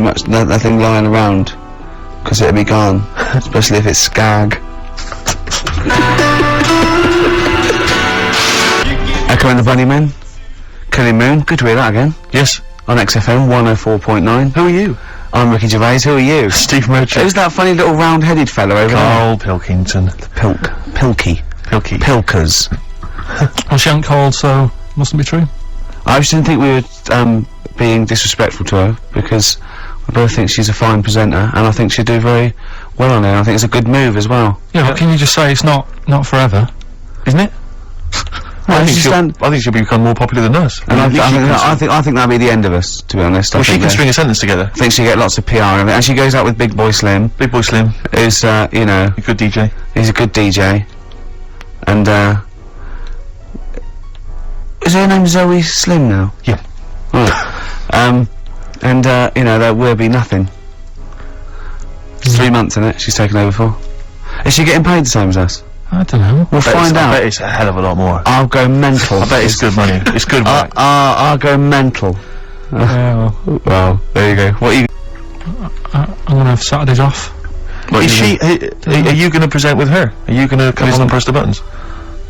too much that thing lying around, because it'll be gone, especially if it's skag. Echo and the Bunnymen, Kelly Moon, good to hear that again. Yes. On XFM 104.9. Who are you? I'm Ricky Gervais, who are you? Steve Merchant. Who's that funny little round-headed fellow over Carl Pilkington. Pilky. Pilkers. Well, she ain't called, so mustn't be true. I just didn't think we were, being disrespectful to her, because I both think she's a fine presenter, and I think she'd do very well on it. I think it's a good move as well. Yeah, but can you just say it's not forever? Isn't it? Well, I think she'll become more popular than us. And I think that'll be the end of us, to be honest. Well, she can string a sentence together. I think she'll get lots of PR and she goes out with Big Boy Slim. Big Boy Slim is, you know, a good DJ. He's a good DJ. And, is her name Zoe Slim now? Yeah. Right. And, you know, there will be nothing. 3 months, innit? She's taken over for. Is she getting paid the same as us? I don't know. We'll find out. I bet it's a hell of a lot more. I'll go mental. I bet it's good money. It's good work. I'll go mental. Yeah, well, there you go. What are you... I'm gonna have Saturdays off. What is she... Are you gonna present with her? Are you gonna come on and press the buttons?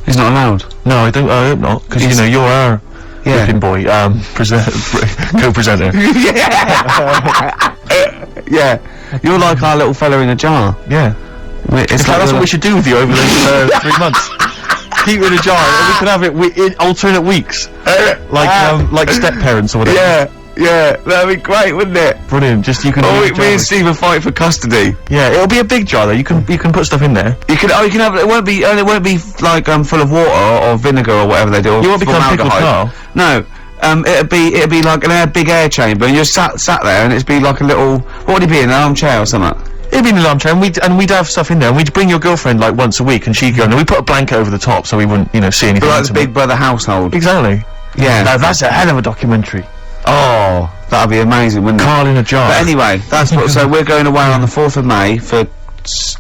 He's not allowed. No, I hope not, because, you know, you're our flipping boy, co-presenter. Yeah. You're like our little fella in a jar. Yeah. It's like that's what we should do with you over the 3 months. Keep it in a jar, and we can have it in alternate weeks. Like step-parents or whatever. Yeah, that'd be great, wouldn't it? Brilliant, just you can... me and Steve will fight for custody. Yeah, it'll be a big jar though, you can put stuff in there. You can have, it won't be like, full of water or vinegar or whatever they do. You won't become Pickled Carl. No. It'd be like an big air chamber, and you're sat there, and it'd be like a little, what would it be, an armchair or something? It'd be an armchair, and we'd have stuff in there, and we'd bring your girlfriend like once a week, and she'd go, and we put a blanket over the top so we wouldn't, you know, see anything. Like the Big Brother household. Exactly. Yeah. Now that's a hell of a documentary. Oh, that'd be amazing, wouldn't it? Carl in a jar. But anyway, that's what, so we're going away on the 4th of May for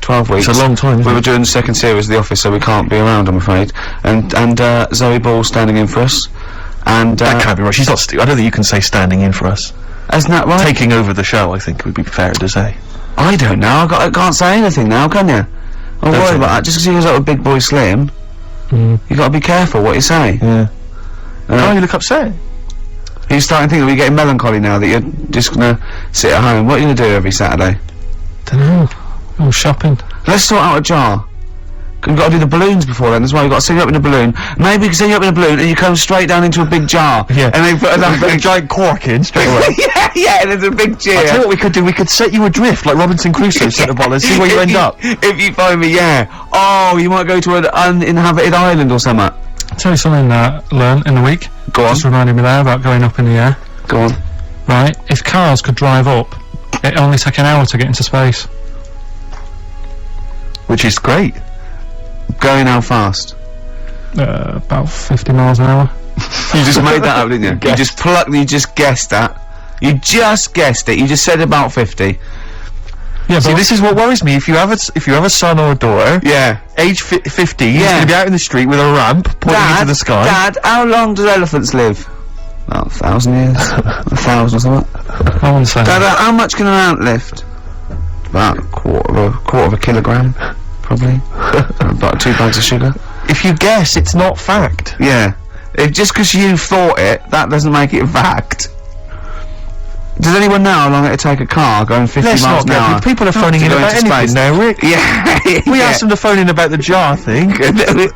12 weeks. It's a long time, isn't We it? were doing the second series of The Office, so we can't be around, I'm afraid. And Zoe Ball's standing in for us. And, that can't be right, she's not I don't think you can say standing in for us. Isn't that right? Taking over the show, I think, would be fair to say. I don't know, I can't say anything now, can you? I'm worried about that, just because he goes out with Big Boy Slim, you gotta be careful what you say. Yeah. Oh, you look upset. Are you starting to think that we're getting melancholy now, that you're just gonna sit at home? What are you gonna do every Saturday? Dunno. Go shopping. Let's sort out a jar. We've got to do the balloons before then as well. You've got to set you up in a balloon. Maybe you can set you up in a balloon and you come straight down into a big jar. Yeah. And then put a giant cork in straight away. yeah, and there's a big cheer. I'll tell you what we could do. We could set you adrift like Robinson Crusoe, set the ball and see where you end up. If you find me, yeah. Oh, you might go to an uninhabited island or something. I'll tell you something I learned in the week. Go on. Just reminded me there about going up in the air. Go on. Right, if cars could drive up, it'd only take an hour to get into space. Which is great. Going how fast? About 50 miles an hour. You just made that up, didn't you? You just guessed that. You just guessed it. You just said about 50. Yeah, see, this is what worries me. If you have a son or a daughter, yeah, age 50, he's gonna be out in the street with a ramp pointing into the sky. Dad, how long do elephants live? About 1,000 years. 1,000 or something. I wouldn't say. Dad, how much can an ant lift? About a quarter of a kilogram, probably. About 2 bags of sugar. If you guess, it's not fact. Yeah. Just because you thought it, that doesn't make it fact. Does anyone know how long it'd take a car going 50 miles an hour? People are phoning in about anything now, Rick. Yeah. We asked them to phone in about the jar thing.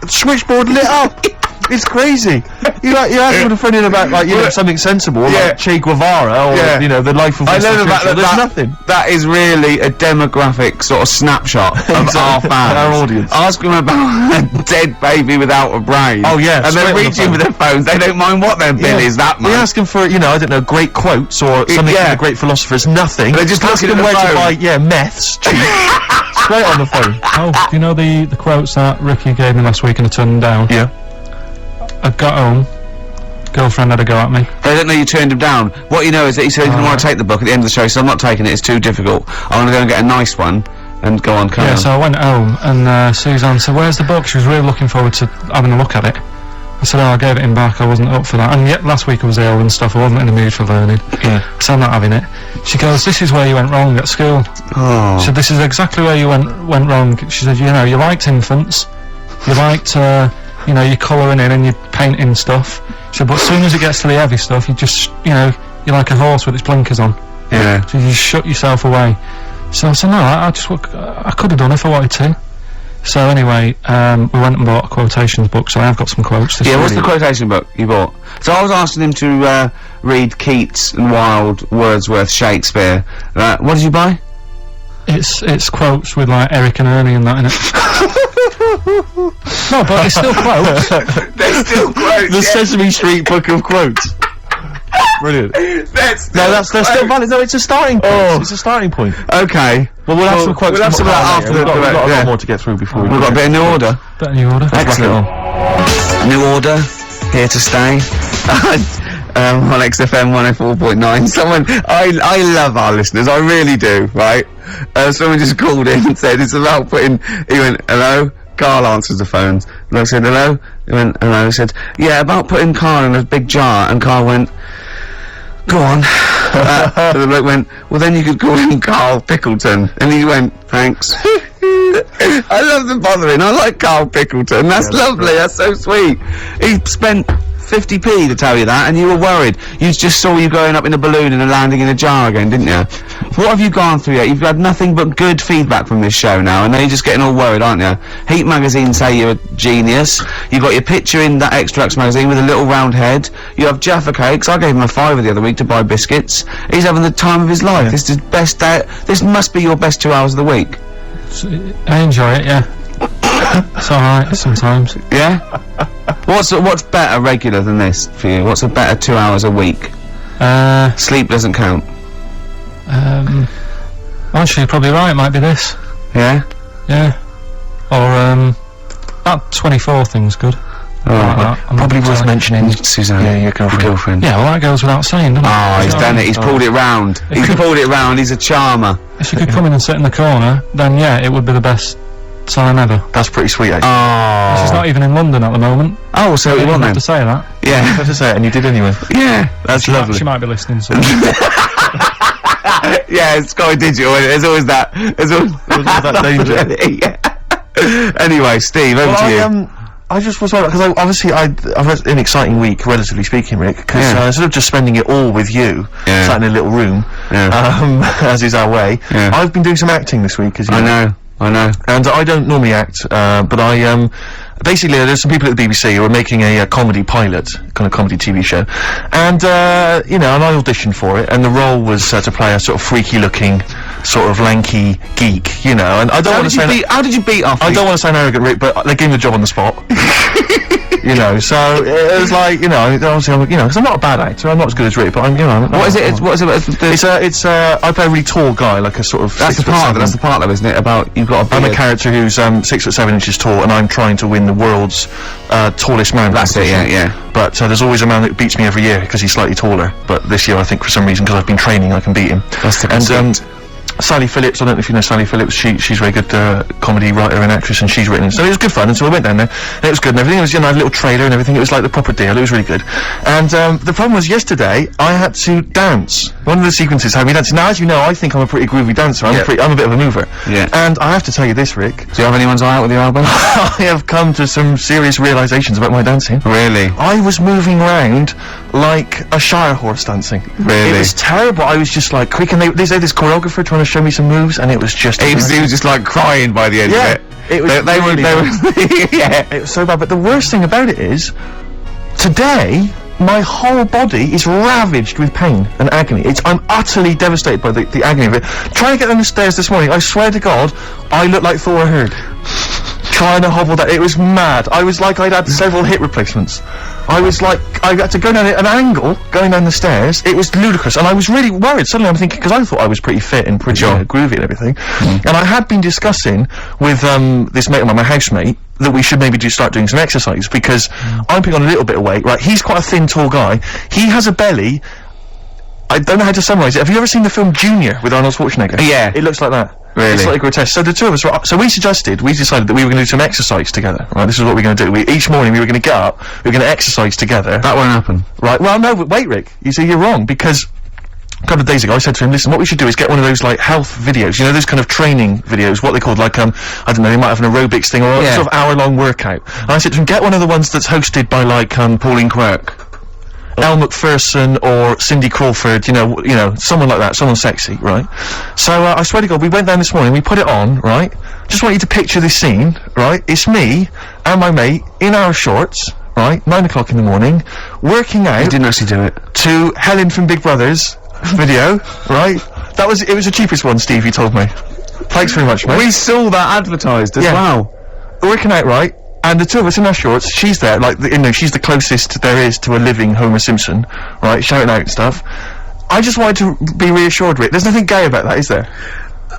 Switchboard lit up. It's crazy. You asked them to phone in about, like, you know, something sensible, like Che Guevara, or, you know, the life of Winston Churchill. There's nothing. That is really a demographic sort of snapshot of our fans. Our audience. Ask them about a dead baby without a brain. Oh, yeah. And they're reaching with their phones. They don't mind what their bill is that much. We ask them for, you know, I don't know, great quotes or something from the great philosophers. Nothing. They're just asking them where to buy, meths cheap. Straight on the phone. Oh, do you know the quotes that Ricky gave me last week and I turned them down? Yeah. I got home, girlfriend had a go at me. They don't know you turned him down. What you know is that he said he didn't want to take the book at the end of the show, so I'm not taking it, it's too difficult. I want to go and get a nice one, and go on, so I went home, and Suzanne said, where's the book? She was really looking forward to having a look at it. I said, I gave it him back, I wasn't up for that. And yet, last week I was ill and stuff, I wasn't in the mood for learning. Yeah. So I'm not having it. She goes, this is where you went wrong at school. Oh. She said, this is exactly where you went wrong. She said, you know, you liked infants. You liked, you know, you're colouring in and you're painting stuff. She said, but as soon as it gets to the heavy stuff, you just, you know, you're like a horse with its blinkers on. Yeah. So you just shut yourself away. So I said, no, I could have done it if I wanted to. So anyway, we went and bought a quotations book, so I have got some quotes. Yeah, what's the quotation book you bought? So I was asking him to read Keats and Wilde, Wordsworth, Shakespeare. What did you buy? It's quotes with like Eric and Ernie and that in it. No, but it's still quotes. They're still quotes. The Sesame Street book of quotes. Brilliant. That's still valid. No, it's a starting point. Oh. It's a starting point. Okay. Well, we'll have some quotes. We'll have some of that after We've got a lot more to get through before we've got a bit of new order. Bit of new order. Excellent. New order, here to stay. On XFM 104.9. Someone, I love our listeners, I really do, right? Someone just called in and said it's about putting, he went, hello? Carl answers the phones. And I said, hello? He went, hello? He said, yeah, about putting Carl in a big jar. And Carl went, go on. So the bloke went, well then you could call him Carl Pickleton. And he went, thanks. I love the bothering. I like Carl Pickleton. That's lovely. Right. That's so sweet. He spent 50p to tell you that, and you were worried. You just saw you going up in a balloon and landing in a jar again, didn't you? What have you gone through yet? You've had nothing but good feedback from this show now, and now you're just getting all worried, aren't you? Heat magazine say you're a genius. You got your picture in that Extracts magazine with a little round head. You have Jaffa cakes. I gave him a £5 the other week to buy biscuits. He's having the time of his life. Yeah. This is his best day. This must be your best 2 hours of the week. I enjoy it, yeah. It's alright sometimes. Yeah? What's better regular than this for you? What's a better 2 hours a week? Sleep doesn't count. Actually, you're probably right, it might be this. Yeah? Yeah. Or, that 24 thing's good. Probably worth mentioning Suzanne. Yeah, your girlfriend. Yeah, well that goes without saying, doesn't it? Oh, he's done it, he's pulled it round. He's pulled it round, he's a charmer. If you could come in and sit in the corner, then yeah, it would be the best time ever. That's pretty sweet, actually. Oh. She's not even in London at the moment. Oh, so you won't have to say that. Yeah. You have to say it, and you did anyway. Yeah, that's lovely. She might be listening, so. Yeah, it's Sky Digital, there's always that. There's always that danger. Yeah. Anyway, Steve, over to you. I just was because I've had an exciting week, relatively speaking, Rick, because instead of just spending it all with you, sat in a little room, as is our way, I've been doing some acting this week, as you know. I know. And I don't normally act, but I, basically there's some people at the BBC who are making a comedy pilot, kind of comedy TV show, and, you know, and I auditioned for it, and the role was to play a sort of freaky-looking, sort of lanky geek, you know, and I don't want to say... How did you beat off? I don't want to sound arrogant, Rick, but they gave me the job on the spot. You know, so it was like, you know, obviously, you know, because I'm not a bad actor, I'm not as good as Rick, but I'm, you know... What is it? I play a really tall guy, like a sort of... That's the part, though, isn't it? About, you've got a beard. I'm a character who's 6'7" tall, and I'm trying to win the world's tallest man. That's it, yeah. But there's always a man that beats me every year because he's slightly taller. But this year, I think for some reason, because I've been training, I can beat him. That's the conceit. Sally Phillips, I don't know if you know Sally Phillips, she's a very good comedy writer and actress, and she's written it. So it was good fun, and so we went down there, and it was good and everything. It was, you know, a little trailer and everything. It was like the proper deal. It was really good. And the problem was yesterday, I had to dance. One of the sequences had me dancing. Now, as you know, I think I'm a pretty groovy dancer. I'm a bit of a mover. Yeah. And I have to tell you this, Rick. Do you have anyone's eye out with your album? I have come to some serious realizations about my dancing. Really? I was moving around like a Shire horse dancing. Really? It was terrible. I was just like quick, and they had this choreographer trying to show me some moves, and it was just... He was just like crying by the end of it. It was they were yeah. It was so bad, but the worst thing about it is, today, my whole body is ravaged with pain and agony. I'm utterly devastated by the agony of it. Trying to get down the stairs this morning, I swear to God, I looked like Thor Hurd. Trying to hobble down, it was mad. I was like I'd had several hip replacements. I was like, I had to go down at an angle, going down the stairs. It was ludicrous, and I was really worried. Suddenly I'm thinking, because I thought I was pretty fit and pretty groovy and everything, and I had been discussing with this mate of mine, my housemate, that we should maybe start doing some exercise, because I'm putting on a little bit of weight, right? He's quite a thin, tall guy. He has a belly. I don't know how to summarise it. Have you ever seen the film Junior with Arnold Schwarzenegger? Yeah. It looks like that. Really? It's slightly grotesque. So the two of us were so we decided that we were going to do some exercise together, right? This is what we're going to do. Each morning we were going to get up, we were going to exercise together. That won't happen. Right, well, no, but wait, Rick, you see, you're wrong, because a couple of days ago I said to him, listen, what we should do is get one of those, like, health videos, you know, those kind of training videos, what they called, like, I don't know, they might have an aerobics thing, or a sort of hour-long workout. And I said to him, get one of the ones that's hosted by, like, Pauline Quirk, Elle Macpherson, or Cindy Crawford, you know, someone like that, someone sexy, right? So, I swear to God, we went down this morning, we put it on, right? Just want you to picture this scene, right? It's me and my mate in our shorts, right? 9 o'clock in the morning, working out. You didn't actually do it. To Helen from Big Brother's video, right? It was the cheapest one, Steve, you told me. Thanks very much, mate. We saw that advertised as well. Working out, right? And the two of us in our shorts, she's there, like, you know, she's the closest there is to a living Homer Simpson, right? Shouting out and stuff. I just wanted to be reassured, Rick. There's nothing gay about that, is there?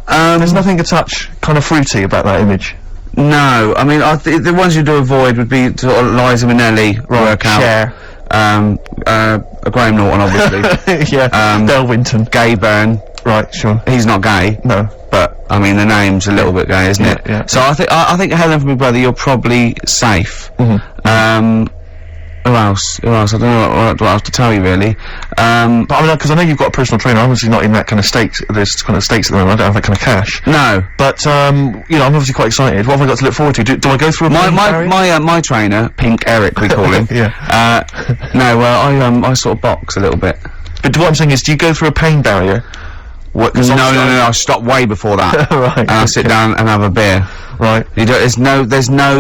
There's nothing a touch kind of fruity about that image. No, I mean, the ones you do avoid would be sort of Liza Minnelli workout. Cher. Graham Norton, obviously. Yeah. Del Winton. Gay Burn. Right, sure. He's not gay. No. But, I mean, the name's a little bit gay, isn't it? Yeah. So I think Helen from Big Brother, you're probably safe. Who else? I don't know what else to tell you, really. But I mean, because I know you've got a personal trainer, I'm obviously not in that kind of state, this kind of states at the moment, I don't have that kind of cash. No. But, you know, I'm obviously quite excited. What have I got to look forward to? Do I go through a my trainer, Pink Eric, we call him. I sort of box a little bit. But what I'm saying is, do you go through a pain barrier? No, I stop way before that. Right. And I sit down and have a beer. Right. There's no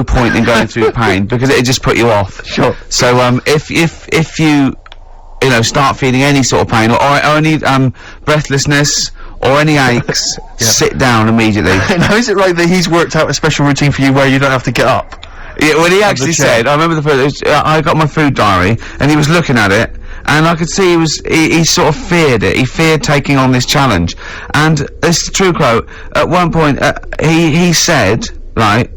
point in going through pain, because it'll just put you off. Sure. So, if you start feeling any sort of pain, or any, breathlessness, or any aches, sit down immediately. Now, is it right that he's worked out a special routine for you where you don't have to get up? Yeah, well, he actually said, I remember I got my food diary, and he was looking at it, and I could see he sort of feared it. He feared taking on this challenge. And this is a true quote. At one point, he said, right,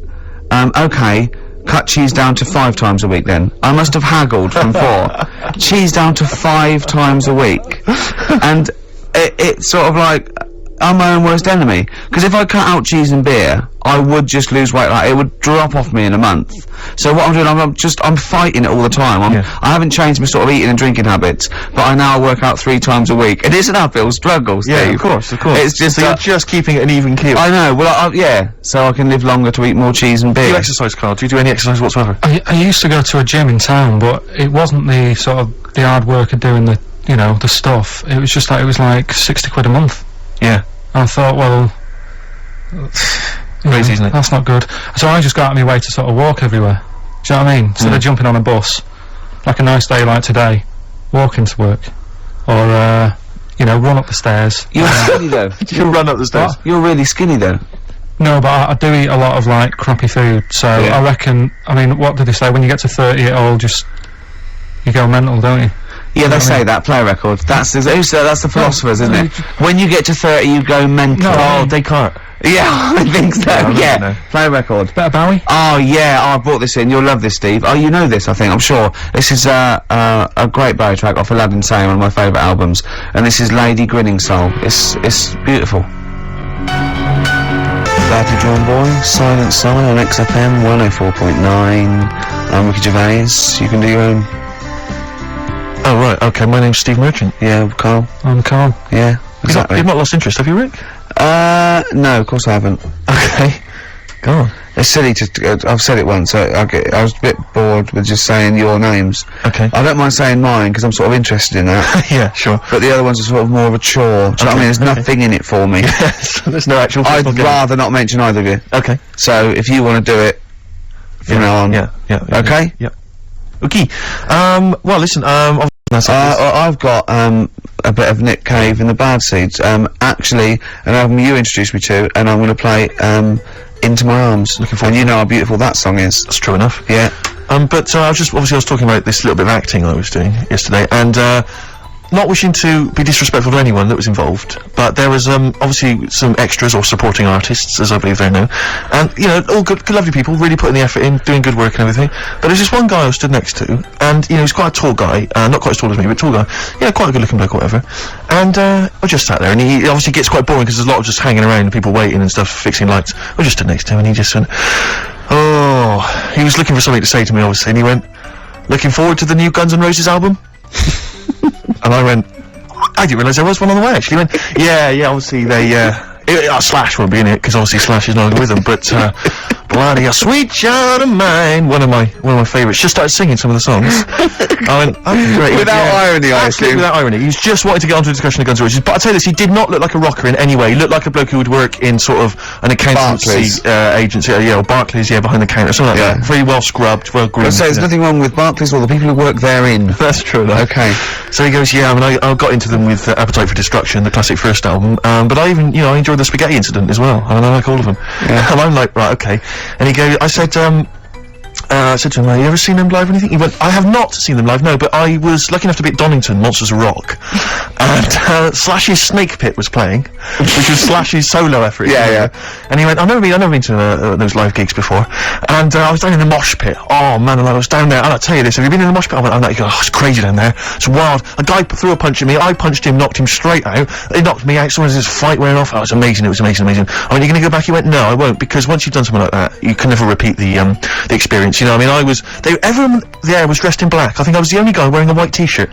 okay, cut cheese down to 5 times a week then. I must have haggled from 4. Cheese down to 5 times a week. And it's sort of like, I'm my own worst enemy. Because if I cut out cheese and beer, I would just lose weight. Like, it would drop off me in a month. So what I'm doing, I'm fighting it all the time. I haven't changed my sort of eating and drinking habits, but I now work out 3 times a week. It is an uphill struggle, Steve. Yeah, of course. It's just so you're just keeping it an even keel. I know. Well, yeah. So I can live longer to eat more cheese and beer. Do you exercise, Carl? Do you do any exercise whatsoever? I used to go to a gym in town, but it wasn't the sort of the hard work of doing the the stuff. It was just like, it was like 60 quid a month. Yeah. I thought, well, crazy, isn't it? That's not good. So I just go out of my way to sort of walk everywhere. Do you know what I mean? Instead of jumping on a bus, like a nice day like today, walking to work, or run up the stairs. You're skinny though. You run up the stairs. What? You're really skinny though. No, but I do eat a lot of like crappy food. So I reckon. I mean, what do they say? When you get to 30, it all just you go mental, don't you? Yeah, they say that, play record. That's the philosophers, isn't it? When you get to 30, you go mental. No, Descartes. Yeah, I think so, no. Play record. Better Bowie? Oh, yeah, I brought this in. You'll love this, Steve. Oh, you know this, I think, I'm sure. This is, a great Bowie track off Aladdin Sane, one of my favourite albums. And this is Lady Grinning Soul. It's beautiful. Glad to join, boy. Silent Sign on XFM 104.9. I'm Ricky Gervais. You can do your own. Oh, right, okay, my name's Steve Merchant. Yeah, Carl. I'm Carl. Yeah, exactly. You've not lost interest, have you, Rick? No, of course I haven't. Okay. Go on. It's silly to, I've said it once, I was a bit bored with just saying your names. Okay. I don't mind saying mine, because I'm sort of interested in that. Yeah, sure. But the other ones are sort of more of a chore. Do you know what I mean? There's nothing in it for me. Yes, there's no actual I'd rather not mention either of you. Okay. So, if you want to do it, from now on. Yeah. Okay? Yeah. Okay. Well, listen, I've got, a bit of Nick Cave and the Bad Seeds. Actually, an album you introduced me to, and I'm gonna play, Into My Arms. Looking forward. And you know how beautiful that song is. That's true enough. Yeah. But I was talking about this little bit of acting I was doing yesterday, and not wishing to be disrespectful to anyone that was involved, but there was, obviously some extras or supporting artists, as I believe they're known, and, you know, all good lovely people, really putting the effort in, doing good work and everything, but there's this one guy I stood next to, and, you know, he's quite a tall guy, not quite as tall as me, but tall guy, yeah, quite a good looking bloke or whatever, and, I just sat there, and he obviously gets quite boring, because there's a lot of just hanging around and people waiting and stuff, fixing lights. I just stood next to him, and he just went, oh, he was looking for something to say to me, obviously, and he went, looking forward to the new Guns N' Roses album? And I went, I didn't realise there was one on the way, actually. He went, yeah, obviously they, Slash won't be in it, because obviously Slash is no longer with them, but, bloody a sweet child of mine, one of my favourites, just started singing some of the songs. I went, okay, great. Without irony, I assume. Without irony. He's just wanted to get onto a discussion of Guns N' Roses, but I'll tell you this, he did not look like a rocker in any way. He looked like a bloke who would work in sort of an accountancy, agency, or Barclays, behind the counter, something like that. Very well scrubbed, well groomed. So there's nothing wrong with Barclays or the people who work therein. That's true, though. Okay. So he goes, yeah, I mean, I got into them with Appetite for Destruction, the classic first album, but I even, you know, I enjoyed the Spaghetti Incident as well, and I like all of them. Yeah. And I'm like, right, okay. And he goes, I said to him, have you ever seen them live or anything? He went, I have not seen them live, no, but I was lucky enough to be at Donington, Monsters of Rock, and Slash's Snake Pit was playing, which was Slash's solo effort. Yeah. And he went, I've never been to those live gigs before, and I was down in the mosh pit. Oh man, I was down there, and I'll tell you this, have you been in the mosh pit? I went, oh, it's crazy down there, it's wild. A guy threw a punch at me, I punched him, knocked him straight out, they knocked me out, someone was this fight wearing off. Oh, it was amazing. I went, you're gonna go back? He went, no, I won't, because once you've done something like that, you can never repeat the experience, you know. I mean, everyone there was dressed in black. I think I was the only guy wearing a white t-shirt.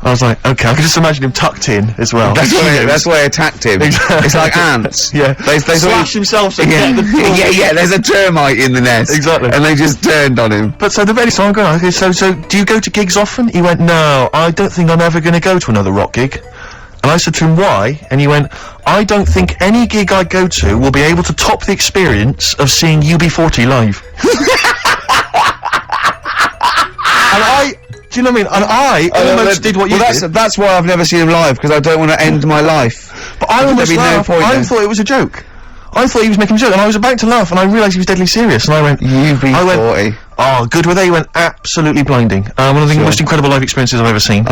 I was like, okay, I could just imagine him tucked in as well. That's why I attacked him. Exactly. It's like ants. Yeah. They Slash himself. Yeah, there's a termite in the nest. Exactly. And they just turned on him. But so I'm going, okay, so do you go to gigs often? He went, no, I don't think I'm ever going to go to another rock gig. And I said to him, why? And he went, I don't think any gig I go to will be able to top the experience of seeing UB40 live. Do you know what I mean? And I almost did what you did. That's why I've never seen him live, because I don't want to end my life. But I almost laughed. I thought it was a joke. I thought he was making a joke, and I was about to laugh, and I realised he was deadly serious, and I went, UB40. Oh, good were they? He went, absolutely blinding. One of the most incredible live experiences I've ever seen.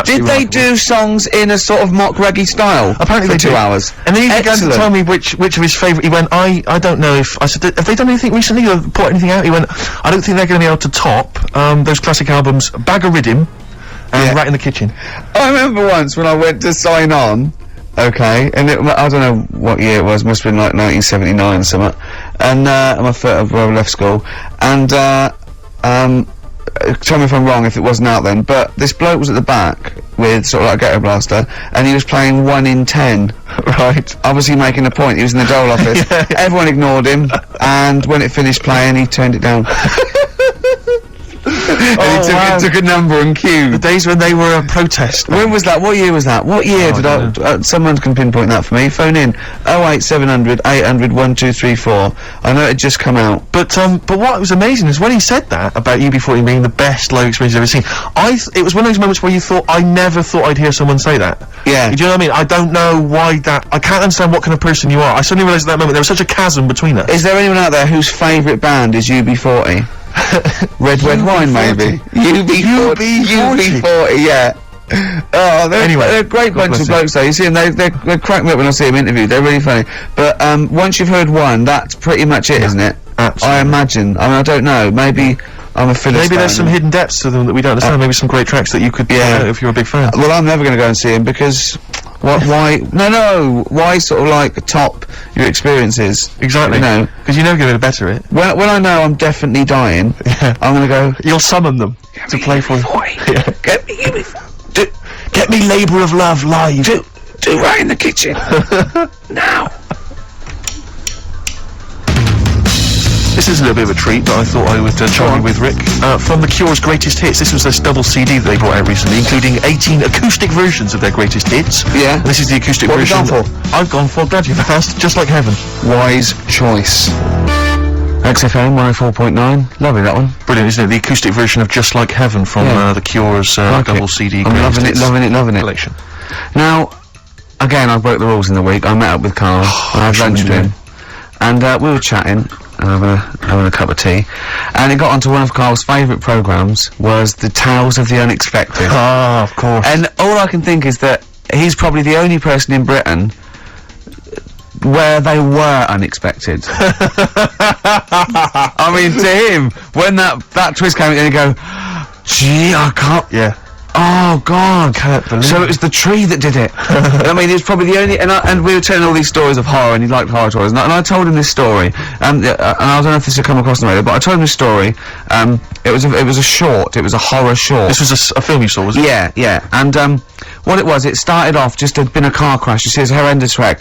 Did they do songs in a sort of mock reggae style? Apparently they 2 hours. And then he began to tell me which of his favourite. He went, I don't know if. I said, have they done anything recently or put anything out? He went, I don't think they're going to be able to top those classic albums, Bag of Riddim and Rat in the Kitchen. I remember once when I went to sign on. Okay, and I don't know what year it was, must have been like 1979 or something, and I left school, and tell me if I'm wrong if it wasn't out then, but this bloke was at the back with sort of like a ghetto blaster, and he was playing 1 in 10, right, obviously making a point. He was in the dole office. Everyone ignored him, and when it finished playing, he turned it down. And he took a number and queued. The days when they were a protest. When was that? What year was that? What year did I... someone can pinpoint that for me. Phone in. 08700 800 1234. I know it had just come out. But what was amazing is when he said that about UB40 being the best live experience I've ever seen, it was one of those moments where you thought, I never thought I'd hear someone say that. Yeah. Do you know what I mean? I don't know why that... I can't understand what kind of person you are. I suddenly realised at that moment there was such a chasm between us. Is there anyone out there whose favourite band is UB40? Red Wine, maybe. UB40, yeah. Oh, they're a great bunch of blokes though. You see them, they crack me up when I see them interviewed. They're really funny. But once you've heard one, that's pretty much it, isn't it? Absolutely. I imagine. I mean, I don't know. Maybe I'm a Philistine. Maybe there's some hidden depths to them that we don't understand. Maybe some great tracks that you could if you're a big fan. Well, I'm never going to go and see him because... why? No. Why sort of like top your experiences? Exactly. You know, because you never get better it. When I know I'm definitely dying, I'm gonna go. You'll summon them to play for you. Get me Labour of Love live. Do Right in the Kitchen now. This is a little bit of a treat, but I thought I would chime in with Rick. From The Cure's Greatest Hits, this was this double CD that they brought out recently, including 18 acoustic versions of their greatest hits. Yeah. And this is the acoustic version. What have you gone for? I've gone for, glad you've asked, Just Like Heaven. Wise choice. XFM 104.9. Lovely, that one. Brilliant, isn't it? The acoustic version of Just Like Heaven from The Cure's double CD I'm loving it. collection. Now, again, I broke the rules in the week. I met up with Carl. I had lunch with him. And we were chatting. and having a cup of tea, and it got onto one of Carl's favourite programmes, was the Tales of the Unexpected. Ah, of course. And all I can think is that he's probably the only person in Britain where they were unexpected. I mean, to him, when that twist came in, and you go, gee, I can't... Yeah. Oh, God. Can't believe So it was the tree that did it. I mean, it's probably the only... And we were telling all these stories of horror, and he liked horror stories. And I told him this story, and I don't know if this had come across the radio, but I told him this story. It was a short. It was a horror short. This was a film you saw, was it? Yeah, yeah. And what it was, it started off just, there'd been a car crash. You see, it's a horrendous wreck.